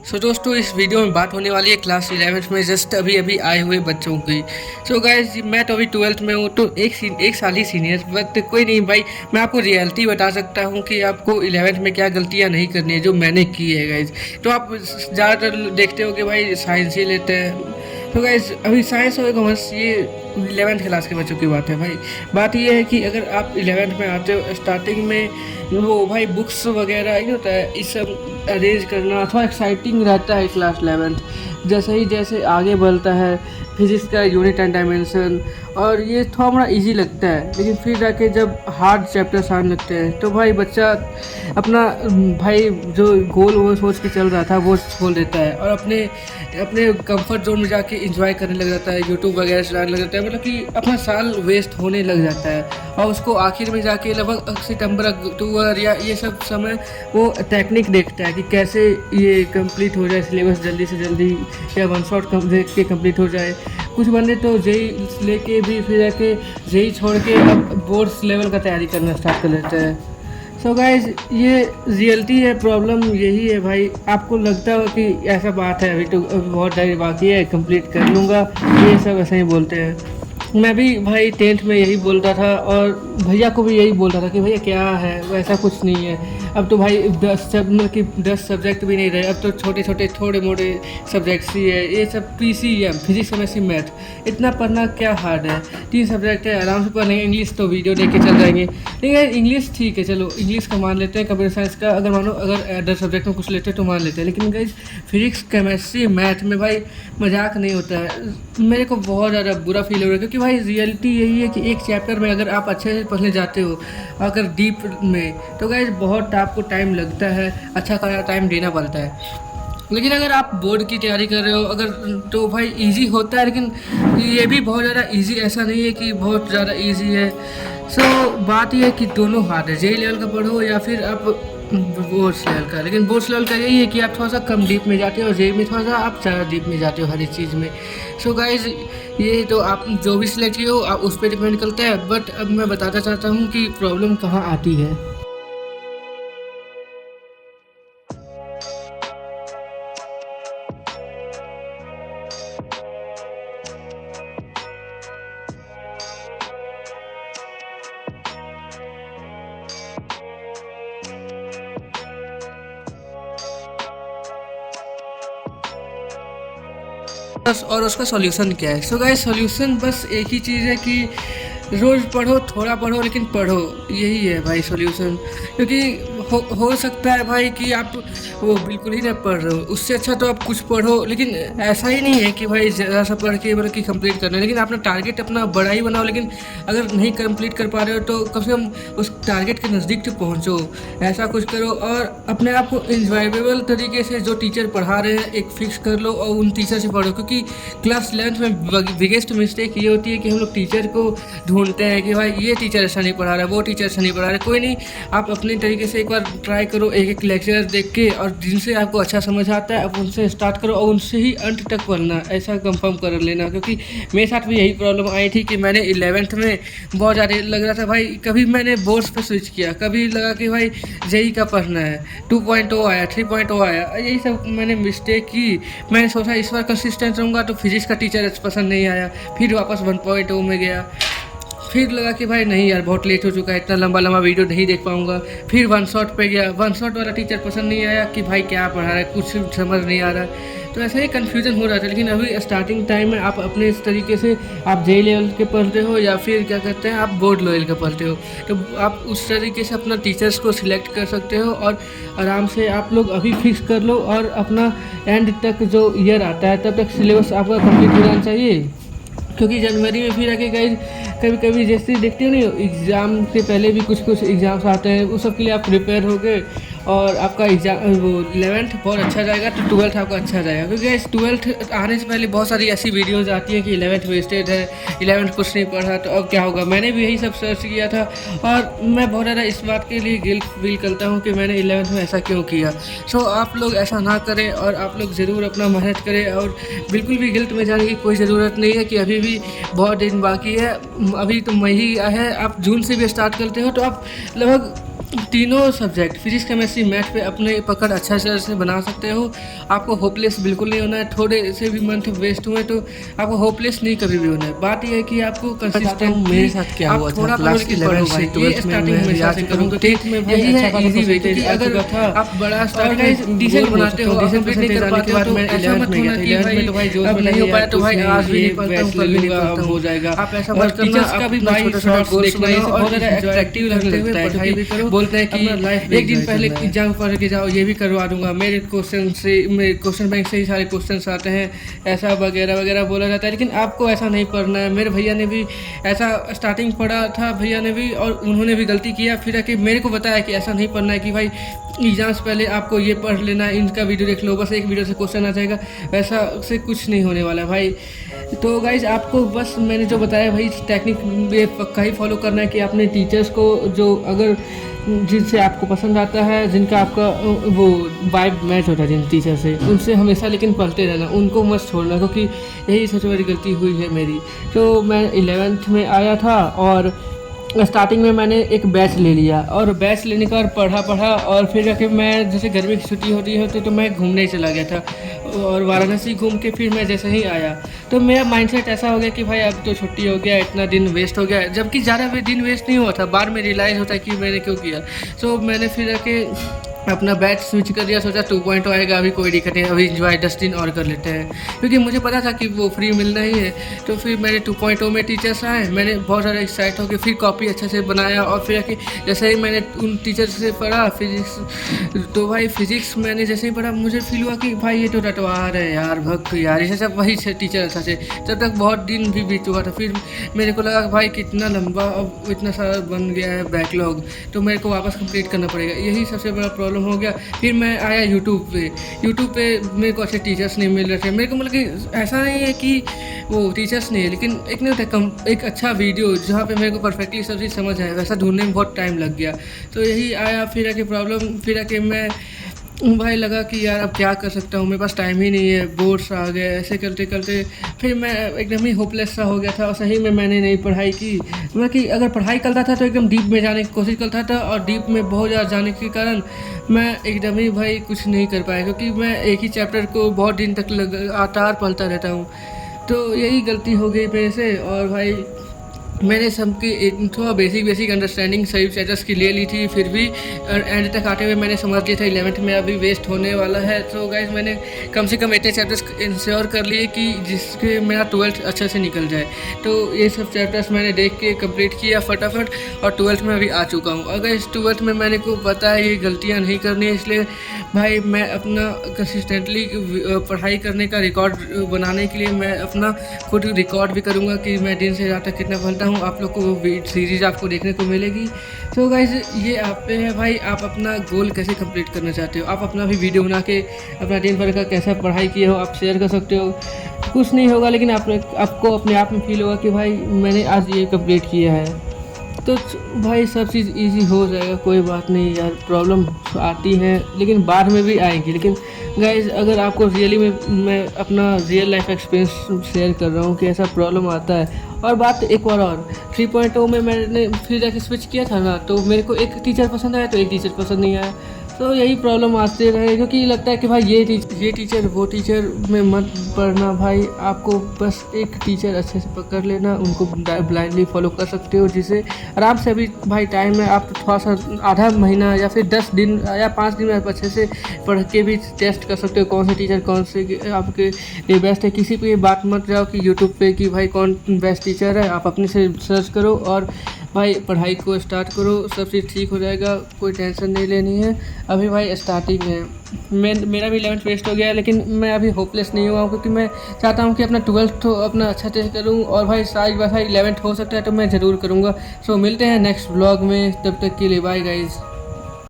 सो दोस्तों, इस वीडियो में बात होने वाली है क्लास 11th में जस्ट अभी अभी आए हुए बच्चों की। सो गाइस, मैं तो अभी 12th में हूँ, तो एक साल ही सीनियर, बट कोई नहीं भाई। मैं आपको रियलिटी बता सकता हूँ कि आपको 11th में क्या गलतियाँ नहीं करनी है जो मैंने की है गाइस। तो आप ज़्यादातर देखते हो कि भाई साइंस ही लेते हैं। तो गाइस, अभी साइंस और कॉमर्स ये 11th क्लास के बच्चों की बात है भाई। बात ये है कि अगर आप 11th में आते हो, स्टार्टिंग में वो भाई बुक्स वगैरह ये होता है, इस सब अरेंज करना थोड़ा एक्साइटिंग रहता है क्लास 11th। जैसे आगे बढ़ता है, फिजिक्स का यूनिट एंड डायमेंशन और ये थोड़ा इजी लगता है, लेकिन फिर जाके जब हार्ड चैप्टर्स आने लगते हैं तो भाई बच्चा अपना भाई जो गोल वो सोच के चल रहा था वो छोड़ देता है और अपने अपने कंफर्ट जोन में जाके एंजॉय करने लग जाता है, यूट्यूब वगैरह चलाने लग जाता है, मतलब कि अपना साल वेस्ट होने लग जाता है। और उसको आखिर में जाके लगभग सितंबर अक्टूबर या ये सब समय वो टेक्निक देखता है कि कैसे ये कंप्लीट हो जाए सिलेबस जल्दी से जल्दी, या वन शॉट देख के कंप्लीट हो जाए। कुछ बंदे तो जेई लेके भी फिर जाके जेई छोड़ के अब बोर्ड्स लेवल का तैयारी करना स्टार्ट कर लेते हैं। सो गाइज, ये रियलिटी है, प्रॉब्लम यही है भाई। आपको लगता हो कि ऐसा बात है, अभी तो बहुत टाइम बाकी है, कंप्लीट कर लूँगा, ये सब ऐसे ही बोलते हैं। मैं भी भाई 10th में यही बोलता था और भैया को भी यही बोलता था कि भैया क्या है, वैसा कुछ नहीं है। अब तो भाई 10 सब्जेक्ट भी नहीं रहे, अब तो छोटे छोटे थोड़े मोटे सब्जेक्ट्स ही है। ये सब PCM, फिजिक्स केमिस्ट्री मैथ, इतना पढ़ना क्या हार्ड है। 3 सब्जेक्ट है, आराम से पढ़ेंगे। इंग्लिश तो वीडियो देख के चल जाएंगे, लेकिन इंग्लिश ठीक है, चलो इंग्लिश का मान लेते हैं। कंप्यूटर साइंस का अगर मानो, अगर अदर सब्जेक्ट में कुछ लेते हैं तो मान लेते हैं, लेकिन गाइस फिजिक्स केमिस्ट्री मैथ में भाई मजाक नहीं होता है। मेरे को बहुत ज़्यादा बुरा फील हो रहा है, क्योंकि भाई रियलिटी यही है कि एक चैप्टर में अगर आप अच्छे से पढ़ने जाते हो, अगर डीप में, तो गाइस बहुत आपको टाइम लगता है, अच्छा खासा टाइम देना पड़ता है। लेकिन अगर आप बोर्ड की तैयारी कर रहे हो अगर, तो भाई इजी होता है, लेकिन ये भी बहुत ज़्यादा इजी ऐसा नहीं है कि बहुत ज़्यादा इजी है। सो बात यह है कि दोनों हार्ड है, जेई लेवल का पढ़ो या फिर आप बोर्ड्स लेवल का। लेकिन बोर्ड्स लेवल का यही है कि आप थोड़ा सा कम डीप में जाते हो और जेई में थोड़ा सा आप ज़्यादा डीप में जाते हो हर एक चीज़ में। सो गाइज, ये तो आप जो भी सिलेक्ट किए हो आप उस पर डिपेंड करता है। बट अब मैं बताना चाहता हूँ कि प्रॉब्लम कहाँ आती है। बस, और उसका सॉल्यूशन क्या है? सो गाइस, सॉल्यूशन बस एक ही चीज़ है कि रोज़ पढ़ो, थोड़ा पढ़ो, लेकिन पढ़ो। यही है भाई सॉल्यूशन। क्योंकि हो सकता है भाई कि आप वो बिल्कुल ही ना पढ़ रहे हो, उससे अच्छा तो आप कुछ पढ़ो। लेकिन ऐसा ही नहीं है कि भाई ज़रा सा पढ़ के मतलब कि कंप्लीट करना है, लेकिन अपना टारगेट अपना बड़ा ही बनाओ। लेकिन अगर नहीं कंप्लीट कर पा रहे हो तो कम से कम उस टारगेट के नज़दीक तो पहुँचो, ऐसा कुछ करो। और अपने आप को इंजॉयबल तरीके से जो टीचर पढ़ा रहे हैं एक फिक्स कर लो और उन टीचर से पढ़ो। क्योंकि क्लास 11th में बिगेस्ट मिस्टेक ये होती है कि हम लोग टीचर को ढूंढते हैं कि भाई ये टीचर ऐसा नहीं पढ़ा रहा है, वो टीचर ऐसा नहीं पढ़ा रहा है। कोई नहीं, आप अपने तरीके से एक बार ट्राई करो, एक एक लेक्चर देख के, और जिनसे आपको अच्छा समझ आता है आप उनसे स्टार्ट करो और उनसे ही अंत तक पढ़ना, ऐसा कंफर्म कर लेना। क्योंकि मेरे साथ भी यही प्रॉब्लम आई थी कि मैंने 11th में बहुत ज़्यादा लग रहा था भाई, कभी मैंने बोर्ड्स पे स्विच किया, कभी लगा कि भाई जेई का पढ़ना है, 2.0 आया, 3.0 आया, यही सब मैंने मिस्टेक की। मैंने सोचा इस बार कंसिस्टेंट रहूँगा, तो फिजिक्स का टीचर पसंद नहीं आया, फिर वापस 1.0 में गया। फिर लगा कि भाई नहीं यार, बहुत लेट हो चुका है, इतना लंबा लंबा वीडियो नहीं देख पाऊंगा। फिर वन शॉट पे गया, वन शॉट वाला टीचर पसंद नहीं आया कि भाई क्या पढ़ा रहा है, कुछ समझ नहीं आ रहा। तो ऐसे ही कन्फ्यूजन हो रहा था। लेकिन अभी स्टार्टिंग टाइम में आप अपने इस तरीके से आप जेई लेवल के पढ़ते हो या फिर क्या कहते हैं आप बोर्ड लेवल के पढ़ते हो, तो आप उस तरीके से अपना टीचर्स को सिलेक्ट कर सकते हो और आराम से आप लोग अभी फिक्स कर लो। और अपना एंड तक जो ईयर आता है तब तक सिलेबस आपका कंप्लीट हो जाना चाहिए। क्योंकि जनवरी में फिर आके गाइज कभी कभी जैसे देखते हो नहीं, एग्ज़ाम से पहले भी कुछ एग्ज़ाम्स आते हैं, उस सब के लिए आप प्रिपेयर हो गए और आपका एग्जाम वो 11th बहुत अच्छा जाएगा, तो 12th आपका अच्छा जाएगा। क्योंकि इस 12th आने से पहले बहुत सारी ऐसी वीडियोज़ आती हैं कि 11th वेस्टेड है, 11th कुछ नहीं पढ़ा तो अब क्या होगा। मैंने भी यही सब सर्च किया था और मैं बहुत ज़्यादा इस बात के लिए गिल्ट फील करता हूँ कि मैंने 11th में ऐसा क्यों किया। सो आप लोग ऐसा ना करें और आप लोग ज़रूर अपना मेहनत करें, और बिल्कुल भी गिल्ट में जाने की कोई ज़रूरत नहीं है कि अभी भी बहुत दिन बाकी है। अभी तो मई ही है, आप जून से भी स्टार्ट करते हो तो आप लगभग तीनों सब्जेक्ट फिजिक्स केमिस्ट्री मैथ पे अपने पकड़ अच्छा से बना सकते हो। आपको होपलेस बिल्कुल नहीं होना है। थोड़े से भी मंथ वेस्ट हुए तो आपको होपलेस नहीं कभी भी होना है। बात यह है कि आपको कंसिस्टेंट मेरे साथ क्या हुआ था क्लास 11 से 12 में मैं रियाज करूँगा, 10th में यही है अच्छा इजी वे, परसेंटेज क्योंकि आ अगर चुका था। आप बड़ा और गाइस डिसेंट बनाते हो, डिसेंट कंप्लीट नहीं परसेंटेज कर आने पाते के हो बाद तो मैं ऐसा 11th मत में गया होना था। कि 11th में तो भाई जोश अब में नहीं हो लगे पाया तो भाई यार आज भी नहीं ये पढ़ता हूँ, बैच कल ले भी नहीं लूँगा पढ़ता अब हूँ। हो जाएगा। आप ऐसा और मत करना। टीचर्स का भी भाई छोटा शॉर्ट्स गोल्स देखना, बनाओ ये सब और बहुत ज़्यादा enjoy अट्रैक्टिव लगने करते हुए लगता है। पढ़ाई भी करो। बोलते हैं कि अपना लाइफ एक दिन पहले एग्जाम पढ़ के जाओ, ये भी करवा दूंगा, मेरे क्वेश्चन बैंक से ही सारे क्वेश्चन आते हैं, ऐसा वगैरह वगैरह बोला जाता है। लेकिन आपको ऐसा नहीं पढ़ना है। मेरे भैया ने भी ऐसा स्टार्टिंग पढ़ा था, भैया ने भी, और उन्होंने भी गलती किया। फिर आके मेरे को बताया कि ऐसा नहीं पढ़ना है, कि भाई एग्जाम से पहले आपको ये पढ़ लेना है, इनका वीडियो देख लो, बस एक वीडियो से क्वेश्चन आ जाएगा। वैसा से कुछ नहीं होने वाला भाई। तो गाइज आपको बस मैंने जो बताया भाई टेक्निक ये पक्का ही फॉलो करना है कि आपने टीचर्स को जो अगर जिनसे आपको पसंद आता है, जिनका आपका वो वाइब मैच होता है जिन टीचर से, उनसे हमेशा लेकिन पढ़ते रहना, उनको मत छोड़ना, क्योंकि यही सबसे बड़ी गलती हुई है मेरी। तो मैं 11th में आया था और स्टार्टिंग में मैंने एक बैच ले लिया, और बैच लेने का और पढ़ा और फिर जाके मैं जैसे गर्मी की छुट्टी होती है तो मैं घूमने ही चला गया था, और वाराणसी घूम के फिर मैं जैसे ही आया तो मेरा माइंडसेट ऐसा हो गया कि भाई अब तो छुट्टी हो गया, इतना दिन वेस्ट हो गया, जबकि ज़्यादा दिन वेस्ट नहीं हुआ था। बाद में रियलाइज़ होता है कि मैंने क्यों किया। सो मैंने फिर जाके अपना बैच स्विच कर दिया, सोचा 2.0 आएगा, अभी कोई दिक्कत नहीं, अभी इंजॉय 10 दिन और कर लेते हैं, क्योंकि मुझे पता था कि वो फ्री मिलना ही है। तो फिर मैंने 2.0 में टीचर्स आए, मैंने बहुत ज़्यादा एक्साइट होकर फिर कॉपी अच्छे से बनाया, और फिर आके जैसे ही मैंने उन टीचर्स से पढ़ा फिजिक्स, तो भाई फिजिक्स मैंने जैसे ही पढ़ा मुझे फील हुआ कि भाई ये तो रटवार है यार, भक्त यार, इसे सब वही टीचर अच्छा से। तब तक बहुत दिन भी बीत चुका था। फिर मेरे को लगा भाई कितना लंबा, अब इतना सारा बन गया है बैकलॉग, तो मेरे को वापस कंप्लीट करना पड़ेगा, यही सबसे बड़ा प्रॉब्लम हो गया। फिर मैं आया यूट्यूब पे मेरे को अच्छे टीचर्स नहीं मिल रहे थे। मेरे को मतलब कि ऐसा नहीं है कि वो टीचर्स नहीं है, लेकिन एक नहीं एक अच्छा वीडियो जहाँ पे मेरे को परफेक्टली सब चीज़ समझ आए, वैसा ढूंढने में बहुत टाइम लग गया। तो यही आया फिर आके प्रॉब्लम, फिर आके मैं भाई लगा कि यार अब क्या कर सकता हूँ, मेरे पास टाइम ही नहीं है, बोर्ड्स आ गए, ऐसे करते करते फिर मैं एकदम ही होपलेस सा हो गया था। और सही में मैंने नहीं पढ़ाई की, मतलब कि अगर पढ़ाई करता था तो एकदम डीप में जाने की कोशिश करता था, और डीप में बहुत ज़्यादा जाने के कारण मैं एकदम ही भाई कुछ नहीं कर पाया, क्योंकि मैं एक ही चैप्टर को बहुत दिन तक लगातार पढ़ता रहता हूँ। तो यही गलती हो गई मेरे से। और भाई मैंने सबकी थोड़ा बेसिक अंडरस्टैंडिंग सही स्टेटस की ले ली थी, फिर भी एंड तक आते हुए मैंने समझ लिया था 11th में अभी वेस्ट होने वाला है। तो गाइस मैंने कम से कम इतने चैप्टर्स इंश्योर कर लिए कि जिसके मेरा 12th अच्छा से निकल जाए। तो ये सब चैप्टर्स मैंने देख के कंप्लीट किया फटाफट, और 12th में अभी आ चुका हूँ। अगर इस 12th में मैंने को पता है ये गलतियाँ नहीं करनी है, इसलिए भाई मैं अपना कंसिस्टेंटली पढ़ाई करने का रिकॉर्ड बनाने के लिए मैं अपना खुद रिकॉर्ड भी करूँगा कि मैं दिन से रात तक कितना पढ़ता हूँ। आप लोग को वो सीरीज आपको देखने को मिलेगी। तो गाइस ये आप पे है भाई, आप अपना गोल कैसे कंप्लीट करना चाहते हो। आप अपना भी वीडियो बना के अपना दिन भर का कैसा पढ़ाई किए हो आप शेयर कर सकते हो। कुछ नहीं होगा, लेकिन आपको अपने आप में फील होगा कि भाई मैंने आज ये कंप्लीट किया है। तो भाई सब चीज़ इजी हो जाएगा, कोई बात नहीं यार, प्रॉब्लम आती है लेकिन बाद में भी आएंगी। लेकिन गाइज अगर आपको रियली में मैं अपना रियल लाइफ एक्सपीरियंस शेयर कर रहा हूँ कि ऐसा प्रॉब्लम आता है। और बात एक बार और 3.0 में मैंने फिर जाके स्विच किया था ना, तो मेरे को एक टीचर पसंद आया तो एक टीचर पसंद नहीं आया। तो यही प्रॉब्लम आते रहे, क्योंकि लगता है कि भाई ये टीचर वो टीचर में मत पढ़ना भाई। आपको बस एक टीचर अच्छे से पकड़ लेना, उनको ब्लाइंडली फॉलो कर सकते हो, जिसे आराम से अभी भाई टाइम है, आप थोड़ा सा आधा महीना या फिर 10 दिन या 5 दिन में आप अच्छे से पढ़ के भी टेस्ट कर सकते हो कौन से टीचर कौन से आपके लिए बेस्ट है। किसी पे बात मत जाओ कि यूट्यूब पे कि भाई कौन बेस्ट टीचर है, आप अपने से सर्च करो और भाई पढ़ाई को स्टार्ट करो, सब चीज़ ठीक हो जाएगा, कोई टेंशन नहीं लेनी है। अभी भाई स्टार्टिंग है, मेरा भी 11th वेस्ट हो गया है, लेकिन मैं अभी होपलेस नहीं हुआ हूँ, क्योंकि मैं चाहता हूँ कि अपना 12th तो अपना अच्छा टेस्ट करूँ, और भाई शायद भाई 11th हो सकता है तो मैं ज़रूर करूँगा। सो मिलते हैं नेक्स्ट व्लॉग में, तब तक के लिए बाय गाइज़।